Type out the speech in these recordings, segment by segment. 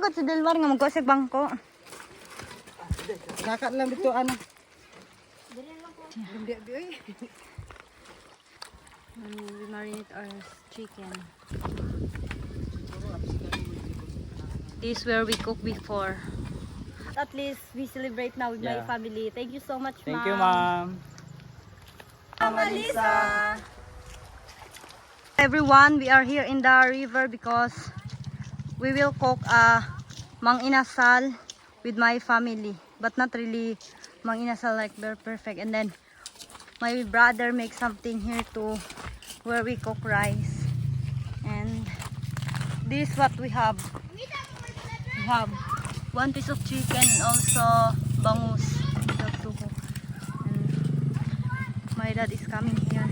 Inagod si Delmar nga magkosig bangko. Kakat lang dito ano. We marinate our chicken. This is where we cook before. At least we celebrate now with my family. Thank you so much, Ma'am. Thank you, Ma'am. Mama Lisa. Everyone, we are here in the river because we will cook a mang inasal with my family, but not really mang inasal like very perfect. And then my brother makes something here too, where we cook rice. And this is what we have. We have 1 piece of chicken and also bangus. We have to cook. And my dad is coming here.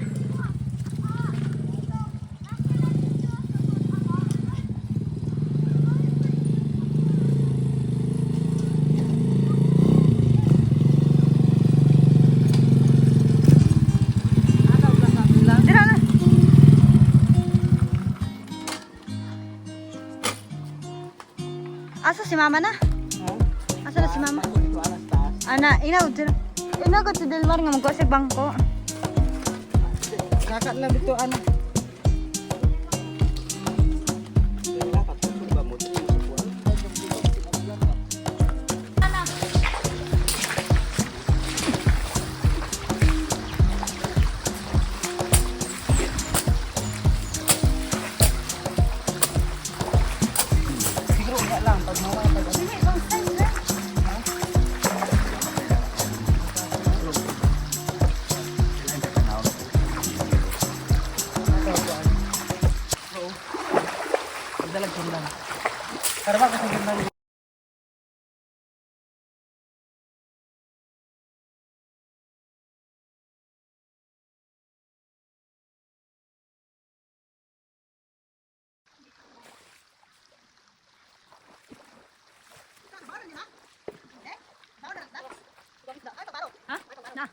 Asa si mama na? Asa na si mama? Ana, inagod si Delmar nga magkosig bangko. Kakat lang dito ano. Karena kasi ganda. Ha? Na.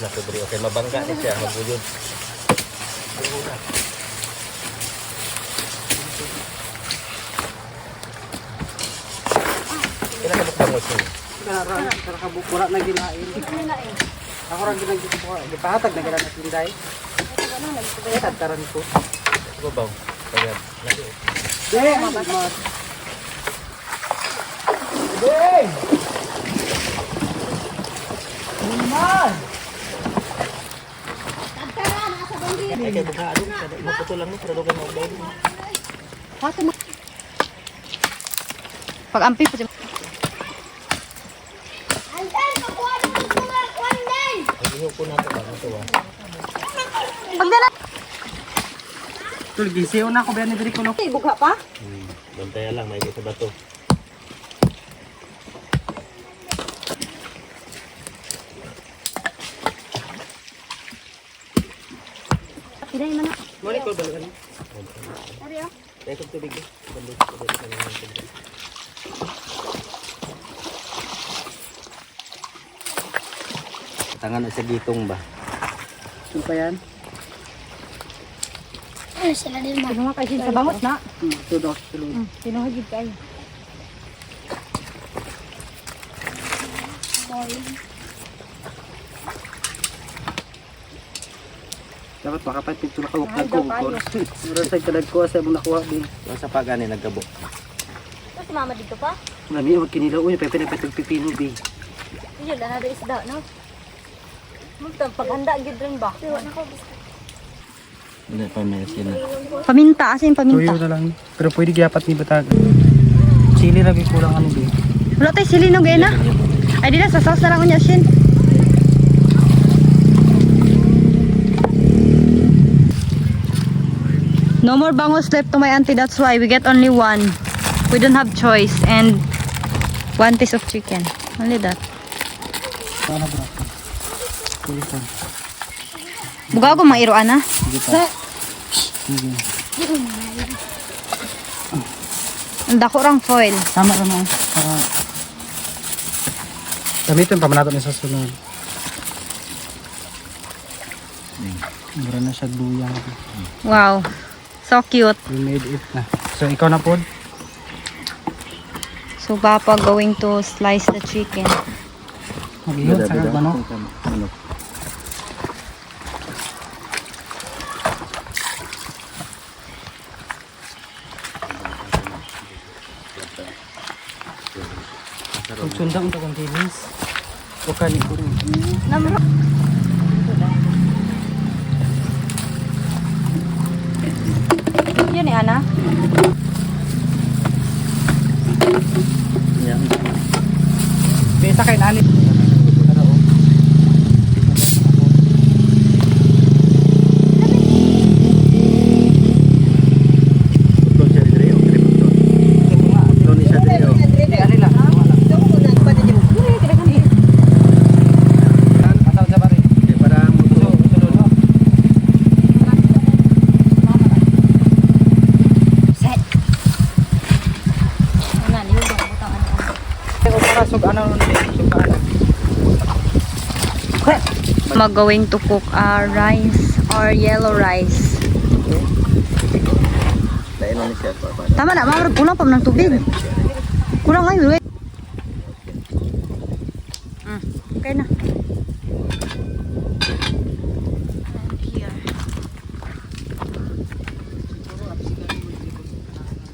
Na sobri, okay, mabangga ni siya, maguyod. Kailan ka bukbangos yun? Karakabuk, wala na ginain. Ako rin ginagin ko. Ipahatag na gano'n na tinday. Tagkaran ko. Ito ba? Kaya, lagi. Deng! Deng! Liman! Ay, kaya buka, ano? Maputo lang mo, pero doon mo daw. Pag-ampi po siya. Iho ko na ito ba? Ito ba? Pagdala. Tulgi, siyo na ako ba ni Diri Kulo? Buka pa? Bantaya lang, may isa ba ito? Pinay man na. Mali ko balikan. Ariya. Kaya kung tubig eh. Tangan na sa gitong ba? Ano pa yan? Ay, sila din mo. Mga kaisin sa bangot na. Tudok, tulog. Pinuhagid kayo. Dapat makapatid ito nakawag ko. Mura sa kadag ko sa mong nakuha din. Sa pagani nagkabo. Ito si mama dito pa? Nami, huwag kinilaw. Uy, pepe na petag pipino, bi. Hindi, na nada isda, no? Paghanda, gid rin ba? Hindi pa may sila. Paminta, asin paminta. Tuyo na lang. Pero pwede giyapat ni Batag. Chili lagi kulang ano, bi. Wala tayo silinog eh na. Ay, di na, sasaus na lang unya, Shin. No more bangus left to my auntie, that's why we get only one. We don't have choice. And 1 piece of chicken. Only that. Ano bro? Sige pa. Buga ko mga iroan na. Sige pa. Sige. Ang dako rang foil. Tama ka na. Para... Gamitin pa man natin sa sunod. Mura na siya luyang. Wow. So cute. We made it na. So ikaw na po. So Papa going to slice the chicken. Mag-ihot sa kagano. Kung sundang ito kung kinis. Bukan ito rin. Yun ni Ana. Besa kay nani. Mag going to cook rice or yellow rice. Tama na, mga kulang pa ng tubig. Kulang ngayon, wait. Okay na. And here.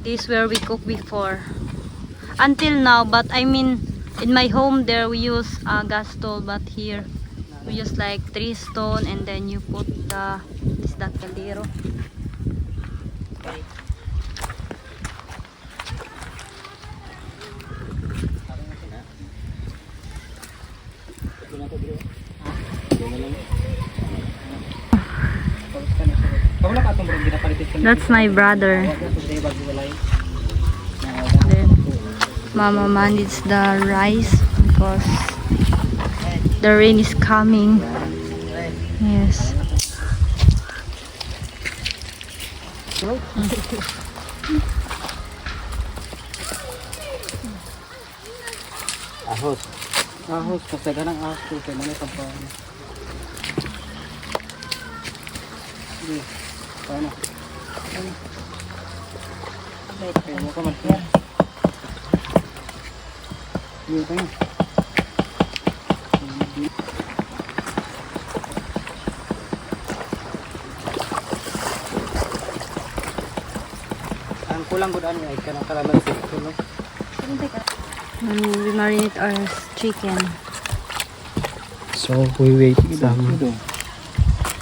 This where we cook before. Until now, but I mean, in my home there we use gas stove, but here we use like 3 stone and then you put the caldero. That's my brother. Then Mama manages the rice because the rain is coming. Yes. Ahos. Ahos, kasi ganang ahos ko. Kaya naman ito pa. Sige. Paano? Kaya mo ka mag-share. Sige, tayo. Ang kulang ko daan ay kanang kalamansi. We marinate our chicken. So we wait some.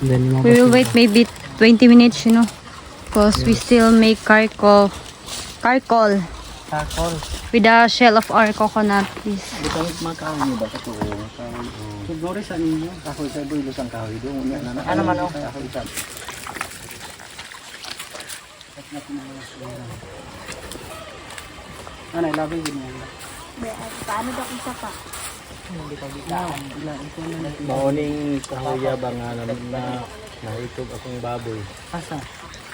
Then We will wait maybe 20 minutes, you know, because we still make charcoal Takol. with the shell of our coconut. Please. Bukan makaw niyo ba ito? Siguro sa ninyo. Ako sa bulo sang kahoy do. Ano man o? Ako isa. Ano, ilabay din yan. Paano daw isa pa? Morning kahoy ba nga na nahitog akong baboy. Asa?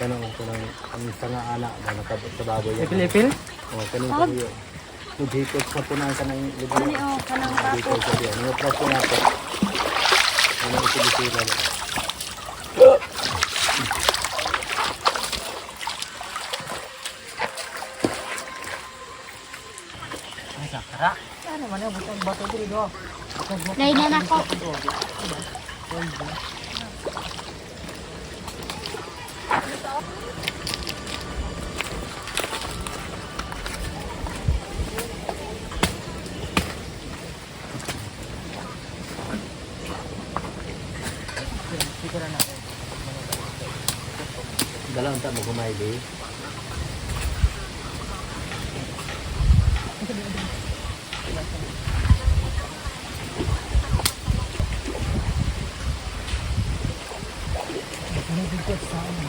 Kanang ang tanga anak ba nakabot sa baboy. Ipil-ipil? Oh, kaning kahoy. Mudhikot sa punan ka ng libro. Dito sa diyan. Yung praso na to. Ano ito sila. Ay, sakara. Ano man yung butang bato dito? Nainan ako. Dalang ta mo kumay di.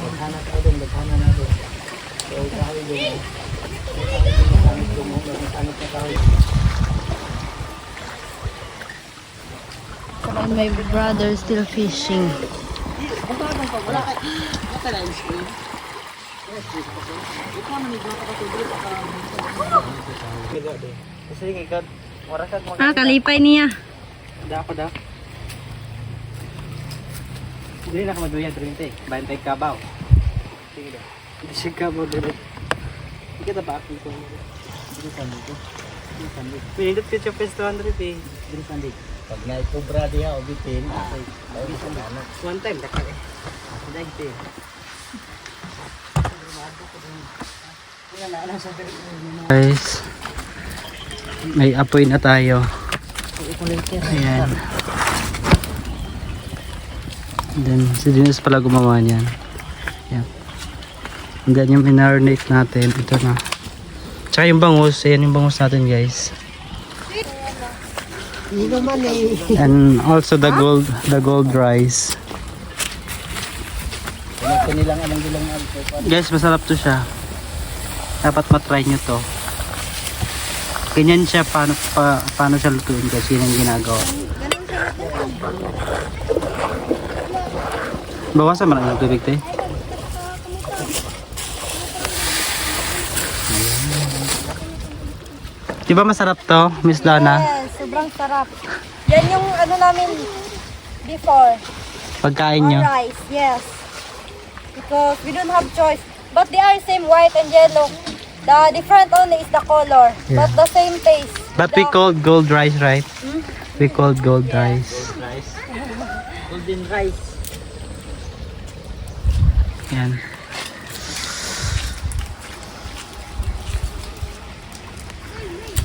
Baghana ka doon, baghana na doon. So, kahoy doon. Kahoy doon, baghana ka kahoy. And my brother still fishing. Sige, kad. Warasag mo. Kalipay niya. Da ako da. Dili na ka maduyan diri te. Bantay kabaw. Sige daw. Hindi siya kabaw diri. Hindi ka ba ako ko. Dili sandi ko. Dili sandi. Pinindot ka siya pesto 100 eh. Dili sandi. Pag naikubra diha o bitin, One time dakak eh. Dai te. Guys, may apoy na tayo. Ayan. Then, si Dinos pala gumawa niyan. Ayan. And then, yung marinate natin, ito na. Tsaka yung bangus, ayan yung bangus natin guys. And also the gold rice. kanilang anong bilang alto. Guys, masarap to siya. Dapat matry nyo to. Ganyan siya, paano siya lutuin kasi yun ang ginagawa. Bawasan mo lang ng tubig tayo. Diba masarap to, Miss Lana? Yes, sobrang sarap. Yan yung ano namin before. Pagkain nyo. Rice, yes. Because we don't have choice. But they are same white and yellow. The different only is the color. Yeah. But the same taste. But we called gold rice, right? We called gold rice. Golden rice. Yan.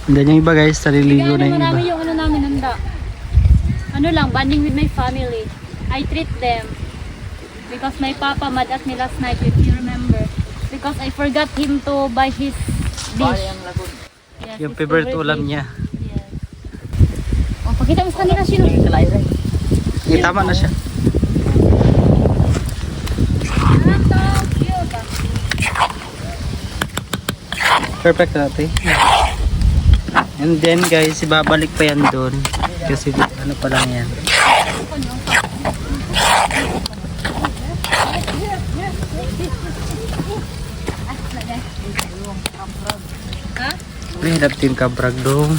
And then yung iba guys, naliligo na yung iba. Namin yung ano namin handa. Ano lang, bonding with my family. I treat them. Because my papa mad at me last night, if you remember. Because I forgot him to buy his dish. Yes, Yung his favorite dish. ulam niya. Yes. Oh, pakita mo sa kanila sino. Eh, tama na siya. Perfect natin. And then guys, ibabalik pa yan doon. Kasi ano pa lang yan. Hirap din kabrag dong.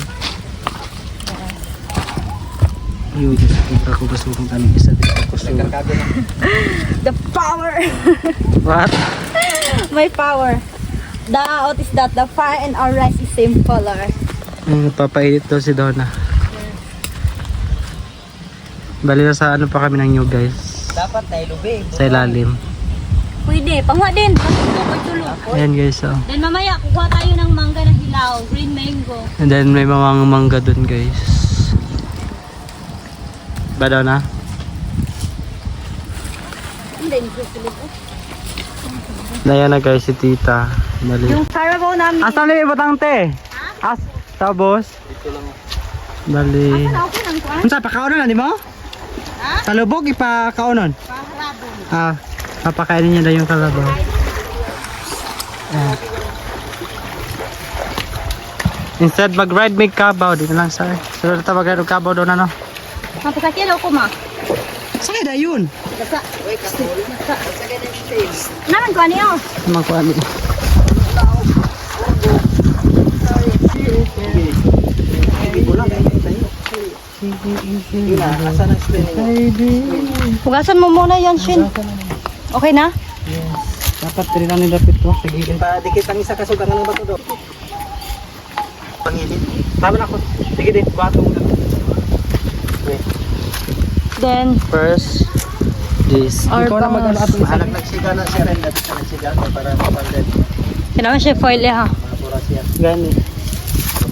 Yun, yung ko gusto kong tanong isa dito ko so. The power. What? My power. The out is that the fire and our rice is same color. Papainit daw si Donna. Bali na sa ano pa kami ng new guys. Dapat tayo lubi. Sa ilalim. Pwede, pangwa din. Pagtulog. Ayan guys oh. Then mamaya, kukuha tayo ng mangga na hilaw. Green mango. And then may mga mangga dun guys. Ba daw na? Hindi, nagsusulit. Ayan na guys si tita. Bali. Yung carabao namin. Asa na yung batang te? As tapos? Bali. Okay lang ko. Unsa pakaunon na di mo? Ha? Kalubog ipakaunon. Ah, papakainin niya daw yung kalabaw. Ah. Instead mag-ride may kabaw dito lang sa. Sunod ta mag-ride og kabaw daw na no. Mapasakyan ako ma. Sakay da yun. Naman ko niyo. Magkuan ni. Hugasan mo muna yan, Shin. Okay na? Dapat tiri lang ni dapit ko. Sige. Dikit ang isa kasugang ng bato do. Panginit. Tama na ako. Sige din, bato mo na. Then, First, this. Our Ikaw na mag-ano ato isa. Mahalag nagsiga na siya rin. Dapat na nagsiga para mapandad. kailangan siya foil ha. Mapura siya. Gani.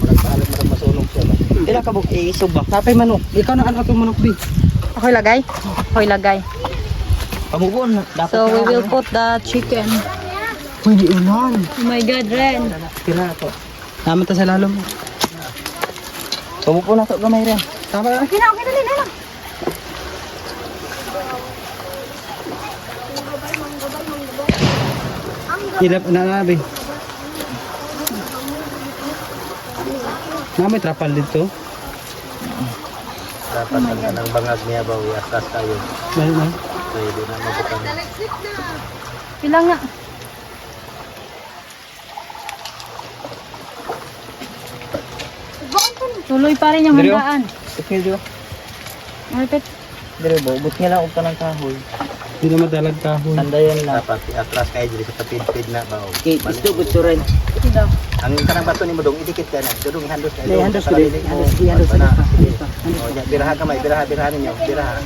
Mahalag masunog siya. Ila ka buk isog ba? Napay manok. Ikaw na ano atong manok bi. Okay lagay? Okay lagay. Pamubon. Dapat So, we will put the chicken. Pwede ulan. Oh my God, Ren. Tira to. Tama ta sa lalom. Pamubon na to gamay rin. Tama na. Okay na, dali na lang. Hilap na nabi. May trapal dito. Dapat ang bangag niya ba iastas tayo. Dali na. Pwede na mabutang. Pilang na. Tuloy pa rin yung Drio? handaan. Sige, Dio. Malapit. Dire, bubot niya lang og tanang kahoy. Hindi na madalag kahoy. Sandayan lang. Dapat atras kayo dito sa tapid-pid na ba? Okay, gusto rin. Ito daw. Ang kanang bato ni mo dong idikit ka na. Dudong ihandos ka. Ihandos ko din. Ihandos ko din. Oh, ya, biraha ka may biraha ninyo. Biraha.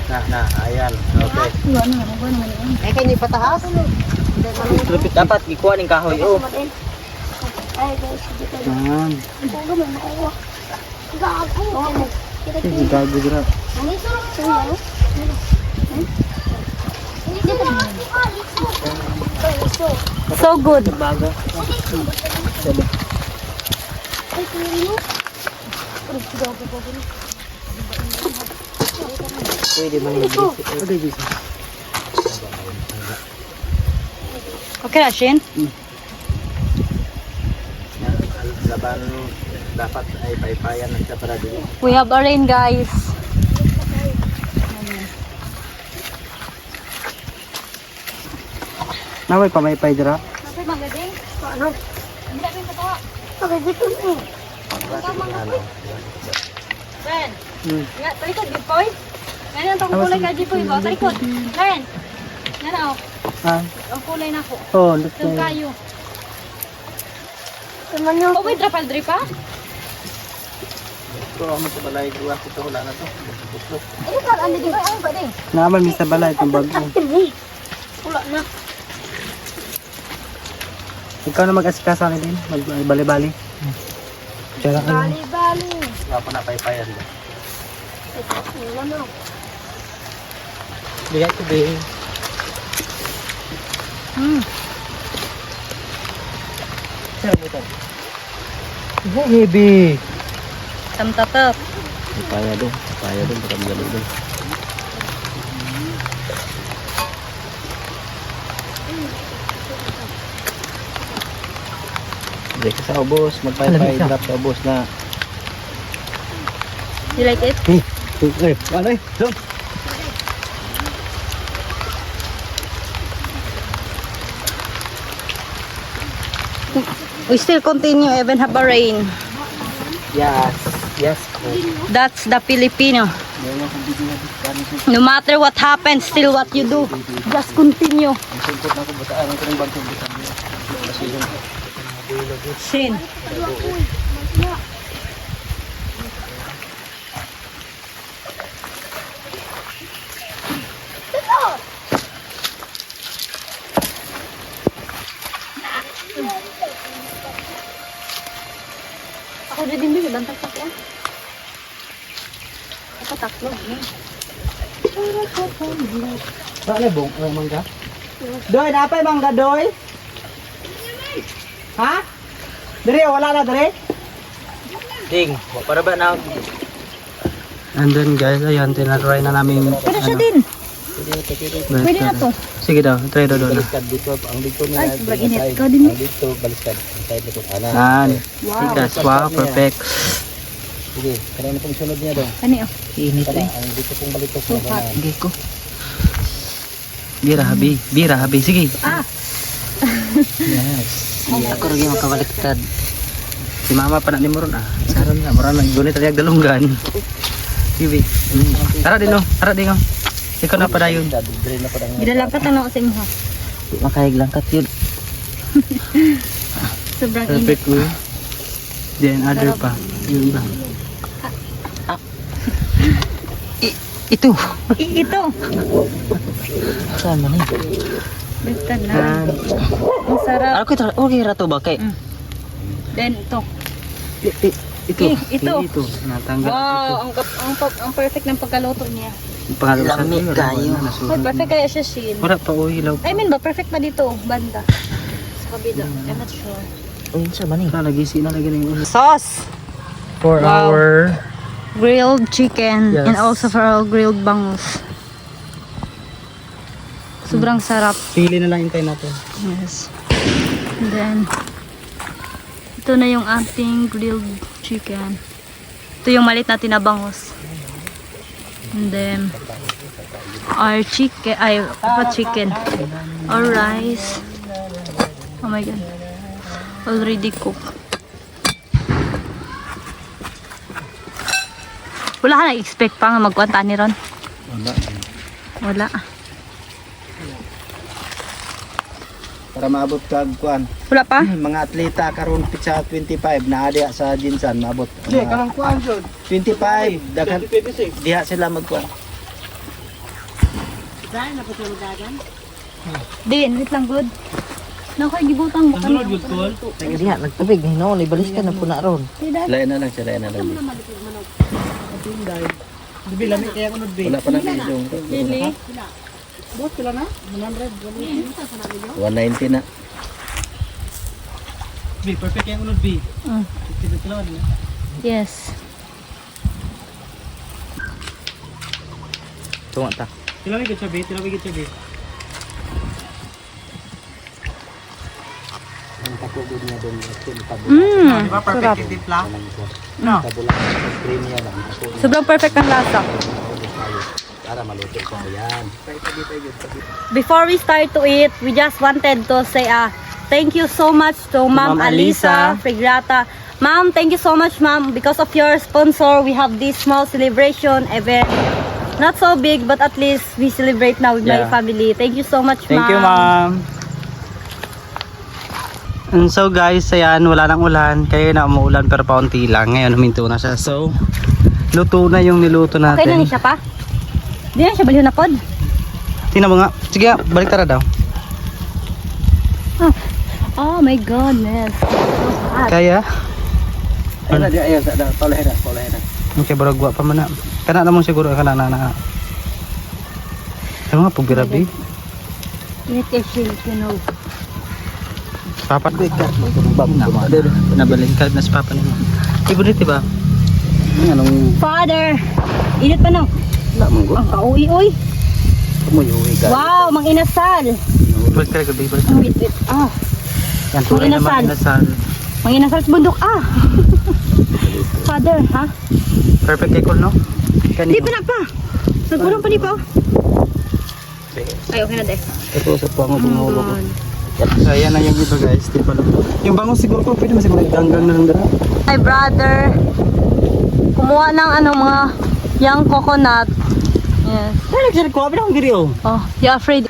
Na, ayan. Okay. Eh, kayo ni patahas? Dapat ikuha ng kahoy. Oh. Yan. Gago dira. So good. Baga. Pwede man yung Okay na, Shin? Laban dapat ay paypayan ng para dito. We have a rain, guys. Naway pa may pay dira. Ren, Hmm. nga, talikod, Gipoy. Ganyan ang kulay ka, Gipoy ba? Talikod. Ren, yan na, Ah. ang kulay na ko. Oh, look Itong na. kayo. Oh, wait, drapal dripa? Ito mo sa balay duwa ito wala na to. Puslok. Naman mi sa balay itong bago. Wala na. Ikaw na mag-asikasa ni din. Magbali-bali. Tsara ka na. Wala pa na paypayan. Bigay ko din. Heavy. Tamtatap. Paya dong, bukan galo dong. Hindi ka sa ubos, magpay-pay drop sa ubos na. You like it? Ano eh? Dong. We still continue even have a rain. Yes. Yes. That's the Filipino. No matter what happens, still what you do. Just continue. Shin. Ako na din din, bantag pa ko. Ako taklo. Bakit na bong? Ang mangga? Doy, napay mangga, doy? Ha? Dere, wala na, dere? Ding, para ba na And then guys, ayan, tinatry na namin. Pero siya din. Pwede na to. Sige daw, try daw doon. baliskad dito, ang dito niya. Ay, sobrang init. Ikaw din eh. Ang dito, baliskad. Ang side dito, kanan. Yan. Wow. Guys, wow, perfect. Sige, kaya na pong sunod niya dong. Ano yun? Init Kada, eh. ang dito pong balitok na kanan. Sige ko. Bira, habi. Bira, habi. Sige. Ah! Yes. Ako rin yung makabaliktad. Si mama pa na ni Moron ah. Saron na, Moron na. Gunit na dalunggan. Sige. Tara din oh. Tara din oh. Ikaw na pa yun. Drain na pa lang. Gidalangkat na ako sa inyo ha. Makayag langkat yun. Sobrang init. Perfect ko. Then other pa. Yun ba? Ito. Ito. Saan man eh? Basta na. Ang sarap. Ako ito. Okay rato ba kay? Then ito. Ito. Ito. Ito. Natanggal. Wow, ang perfect ng pagkaluto niya. Pangalawa sa lamig kayo. Ay, perfect kaya siya, Shin. Wala pa o hilaw. I mean ba, perfect ba dito, banda? Sa kabila, I'm not sure. Ayun sa mani. Nagisi na lagi ng Sauce! for Wow. our Grilled chicken Yes. and also for our grilled bangus. Sobrang sarap. pili na lang hintay natin. Yes. And then, ito na yung ating grilled chicken. Ito yung malit natin na bangus. And then, our chicken, chicken. Our rice. Oh my god. Already cooked. Wala ka na-expect pa nga magkwanta ni Ron? Wala. Wala. para maabot kag kuan. Wala pa? Mga atleta karon pitsa 25 na adya sa Jinsan maabot. Hindi, kanang kuhaan jud. 25 daghan 26. diha sila magkuan. Din, wait lang, good. Nakoy gibutang mo Sunod good call. Diha, nagtubig. No, ibalis ka na po na ron. Lain na lang siya, lain na lang. Bibi lami kaya unod bi. Wala pa nang yung Dili. Bot pila na? 190 na. Bi, perfect kaya unod bi. Mm. Pila na. Yes. Tunga ta. Tila mi gid siya bi, tila mi gid siya bi. Ang takugod niya doon Mmm, Diba sarap. perfect yung timpla? Tabulan sa premium lang. Sobrang perfect ang lasa. Para maluto ko yan. Before we start to eat, we just wanted to say thank you so much to Ma'am Ma'am Alisa Alisa. Frigrata. Ma'am, thank you so much, Ma'am. Because of your sponsor, we have this small celebration event. Not so big, but at least we celebrate now with my Yeah. family. Thank you so much, Thank you, ma'am. And so guys, ayan, wala nang ulan. Kaya na umuulan pero paunti lang. Ngayon huminto na siya. So, luto na yung niluto Okay na natin. ni siya pa? Di na siya baliw na pod? Tingnan mo nga. Sige, balik tara daw. Oh my goodness. Kaya? Ayun na di ayo sa tolera. Okay, baragwa pa man na. Kana namang siguro kana na. Ano nga po, birabi? Let us see, you know. Papa ko nabalingkad na si Papa nimo. Ibunit ba? Anong Father! Init pa no? wala mong Ang kauwi-uy. Kumuyoy ka. Wow, mang inasal. balik talaga babe? Balik. Wait, wait. Ah, Yan tunay na Inasal. inasal. mang inasal sa bundok. Ah. Father, ha? Perfect kay Col, no? Di pa na pa. Nagurang pa ni pa. Ay, okay na deh. Ito sa pango tumulo ko. So, ayan na yung iba guys. Di pa lang. Yung bangus siguro ko, pwede mo siguro ganggang na lang dara. My brother, kumuha ng mga young coconut. Yes. Ay, nagsirig ko. Apin akong giri, oh. Oh, you afraid?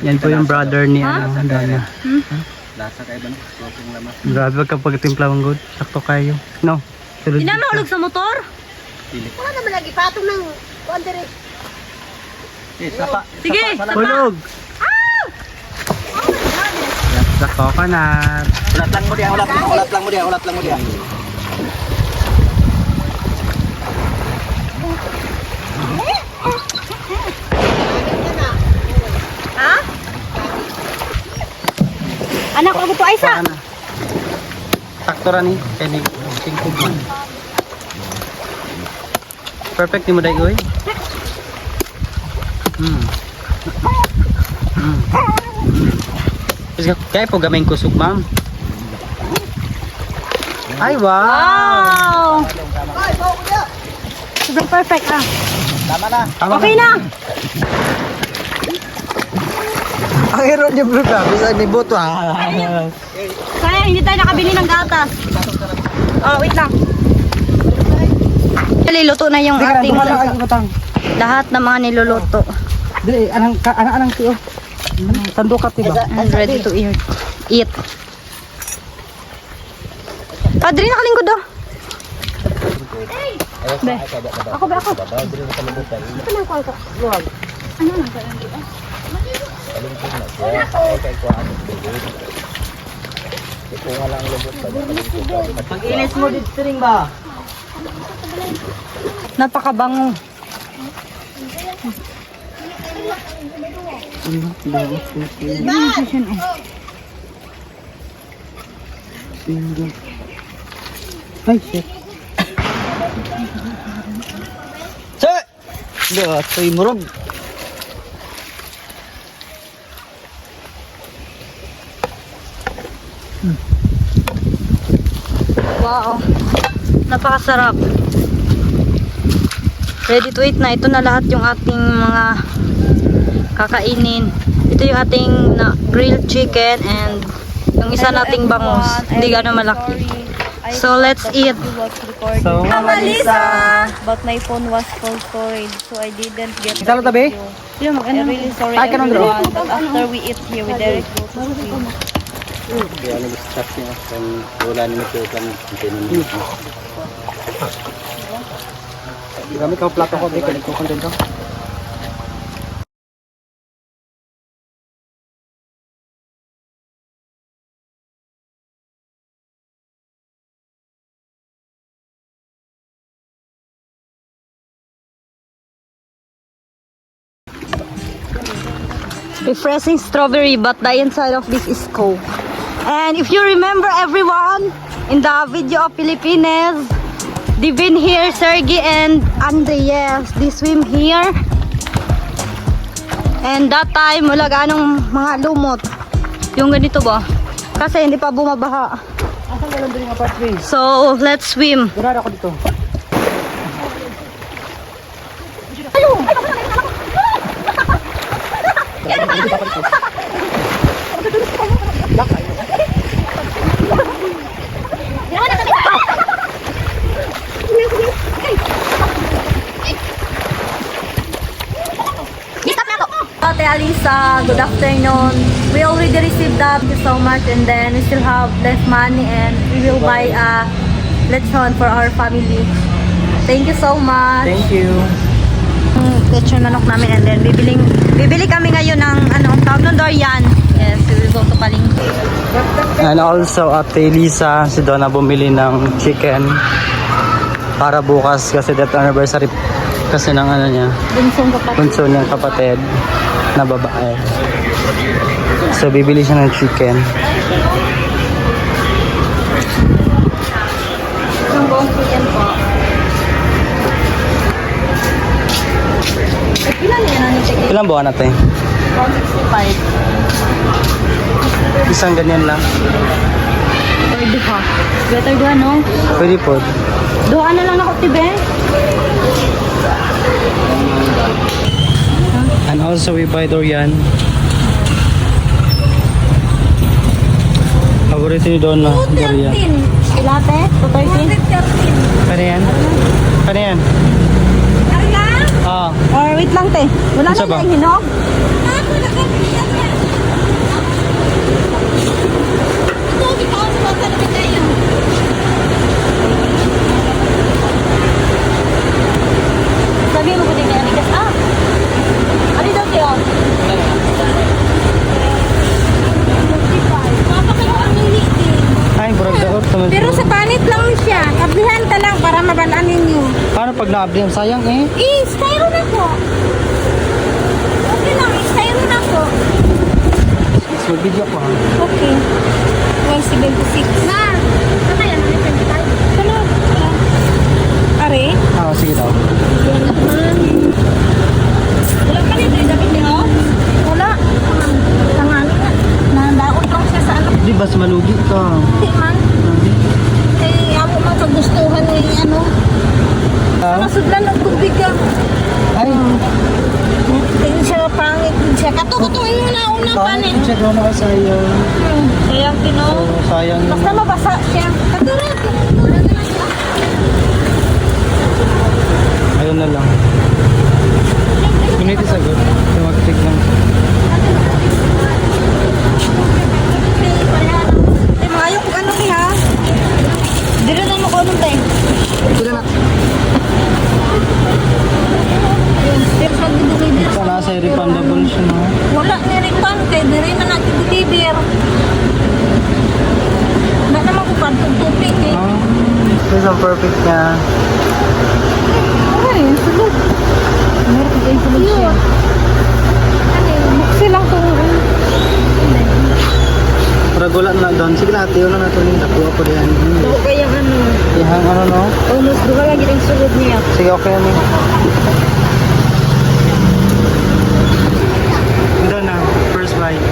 Yan po yung brother ni Dana. Lasa kayo ba no? Sosong lamas. Grabe wag kapag timpla mong good. Sakto kayo. No? Tulad Di na dito. mahulog sa motor? Eh, sapa. Sige. Hulog! That's the coconut. Ulat lang mo diya, ulat lang mo diya. Ha? Anak ko to Aisa. Sana. Sakto ra ni. Kaya ni singkog man. Perfect ni mo dahil oy. Kaya po gamay kusog, ma'am. Ay, wow! Wow! Sobrang perfect ah. Tama na. Okay na. Ang hero niya bro ka. Bisa ni Boto Kaya hindi tayo nakabili ng gatas. Oh, wait lang. Niluluto na yung ating lahat ng mga niluluto. Dili, anang tiyo. Tandukat, diba? I'm ready to eat. Padre, nakalingkod daw. Be. Ako ba ako? Ito lang ko. Luwag. Ano lang ka? Pag-ilis mo dito ring ba? Napakabango. Ay, shit. Sir! Diba, tuy murog. Wow. Napakasarap. Ready to eat na. Ito na lahat yung ating mga kakainin. Ito yung ating grilled chicken and yung isa nating bangus. Hindi gano'ng malaki. So, let's eat. So, Alisa! But my phone was full storage, so I didn't get Isa lang tabi? I'm really sorry Ay, kanang everyone, but after we eat here, we direct go to sleep. Kaya nag-start niya. Kan wala ni Mr. Kan continue. Gamit ko plato ko, di ko content ko. Refreshing strawberry, but the inside of this is cold. And if you remember everyone, in the video of Philippines, they've been here, Sergey and Andre, yes, they swim here. And that time, wala ganong mga lumot. Yung ganito ba? Kasi hindi pa bumabaha. Asan ka lang din nga pathway? So, let's swim. Durara ako dito. Ate Alisa, good afternoon. We already received that. Thank you so much. And then we still have less money and we will buy a lechon for our family. Thank you so much. Thank you. Lechon manok namin and then bibili kami ngayon ng tawag ng durian. Yes, we will go to Palengke. And also, Ate Lisa, si Donna bumili ng chicken para bukas kasi death anniversary kasi ng niya, Bunsong kapatid. bunso niyang kapatid na babae. So, bibili siya ng chicken. Ang buong chicken po. Ilan yan ang chicken? Ilang buwan natin? 165. Isang ganyan lang. Pwede ka. Better doon, no? Pwede po. Doon na lang ako, tibe. And also we buy durian. Paborito ni Donna, durian. Ilate? 213? Kano yan? Kano yan? Ah, Or wait lang, te. Wala Isa na ba? yung hinog? Sabi mo ko din yan. Ano daw kayo? ay, burag daot. Pero sa panit lang siya. Ablihan ka lang para mabalaan ninyo. Paano pag na-abli? Sayang eh. Styro na po. Okay lang, styro na po. So, video ko ha. Okay. 176. Na! Ano yan? 125? Ano? Are? Ah, sige daw. Wala pa rin. Dapat niyo? Wala. Tanganin na. Nandaot lang siya sa ano. Di bas malugi ka. Hindi man. Eh, ako man kagustuhan ni ano. Masudlan ng tubig ka. Ay, Hindi siya pangit din siya. Katukutuin mo na una pa ni. check mo na sayang. Sayang tino. Oh, sayang. Basta mabasa siya. Katulad. Ayun na lang. Minute sagot. Tumag-check lang. Ayaw ko ano ha? Dito na mo ko nung time. Sila na. Pero sa deliver. Sana sa refundable siya no. Wala ni refund kay diri na natin deliver. Wala naman ko pa tubig eh. Ah, this is perfect niya. Ay, sulod. Meron ko yung sulod siya. Ano yun? Buksi lang kung Paragulat na doon. Sige na, tiyo na natin yung nakuha ko diyan. Ako kayang ano. Ihang ano no? Almost duha lagi yung sulod niya. Sige, okay ano. Doon na, first bite.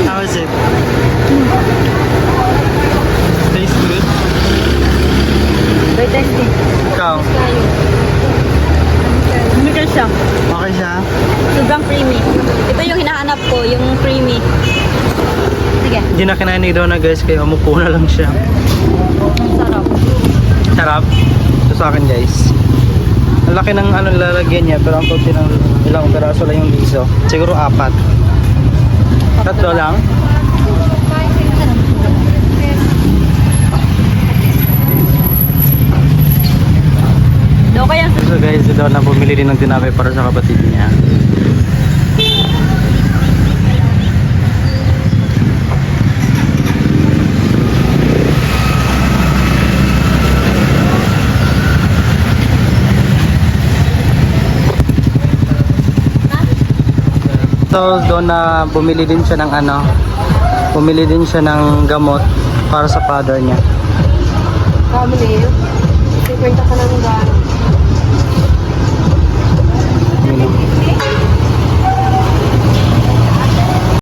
How is it? Tastes good? Very tasty. Ikaw? Ano ka siya? Okay siya? Sobrang creamy. Ito yung hinahanap ko, yung creamy. Sige. Hindi na kinain ni Donna guys, kaya umupo na lang siya. Sarap. Sarap. Ito sa akin guys. Ang laki ng ano lalagyan niya, pero ang konti ng ilang peraso lang yung liso. Siguro 4. Tatlo lang? Daw kaya So guys, si Donna bumili din ng tinapay para sa kapatid niya. So Donna bumili din siya ng bumili din siya ng gamot para sa father niya. Family. 50 ka lang ba? Minum.